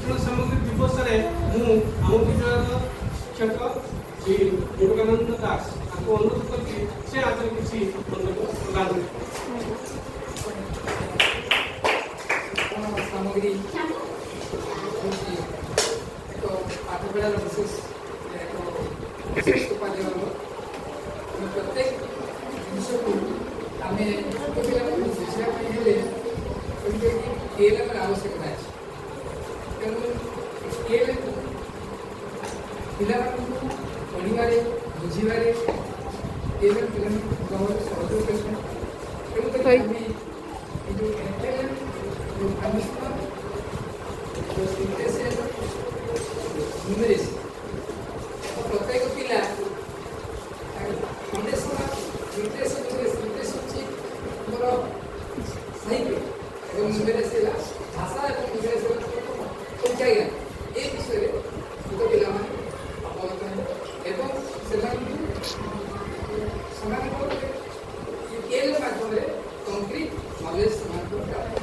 ଶିକ୍ଷଣ ସାମଗ୍ରୀ ଦିବସରେ ମୁଁ ଆମ ବିଦ୍ୟାଳୟର ଶିକ୍ଷକ ଶ୍ରୀ ବିବେକାନନ୍ଦ ଦାସ ତାଙ୍କୁ ଅନୁରୋଧ କରିଛି ସେ ଆଜି କିଛି ମନ୍ତବ୍ୟ ପ୍ରଦାନ କରିବେ। ସାମଗ୍ରୀ ଏକ ପାଠପଢ଼ାର ବିଶେଷ ଉପାଦେୟ ପ୍ରତ୍ୟେକ ଜିନିଷକୁ ଆମେ ଛୋଟ ପିଲାମାନଙ୍କୁ ବୁଝିବା ପାଇଁ ହେଲେ ସ୍କେଲର ଆବଶ୍ୟକତା ଅଛି। ତେଣୁ ସ୍କେଲକୁ ପିଲାମାନଙ୍କୁ ପଢ଼ିବାରେ ବୁଝିବାରେ ପିଲାମାନଙ୍କୁ ଭାବରେ ସହଯୋଗ କରିଥାଏ। ତେଣୁକରି ଆମେ ଏ ଯେଉଁ ପ୍ରତ୍ୟେକ ପିଲା ଉଦ୍ଦେଶ୍ୟ ହେଉଛି ଆମର ସାହିତ୍ୟ ଏବଂ ଇଂରେଜ ହେଲା ଭାଷା ଏବଂ ଇଂରେଜ ସଂଖ୍ୟା ଜ୍ଞାନ ଏ ବିଷୟରେ ଛୋଟ ପିଲାମାନେ ଅବଗତ ହେବେ ଏବଂ ସେମାନଙ୍କୁ ସେମାନଙ୍କ ମାଧ୍ୟମରେ କଂକ୍ରିଟ ନଲେଜ ସେମାନଙ୍କୁ ପ୍ରାପ୍ତ।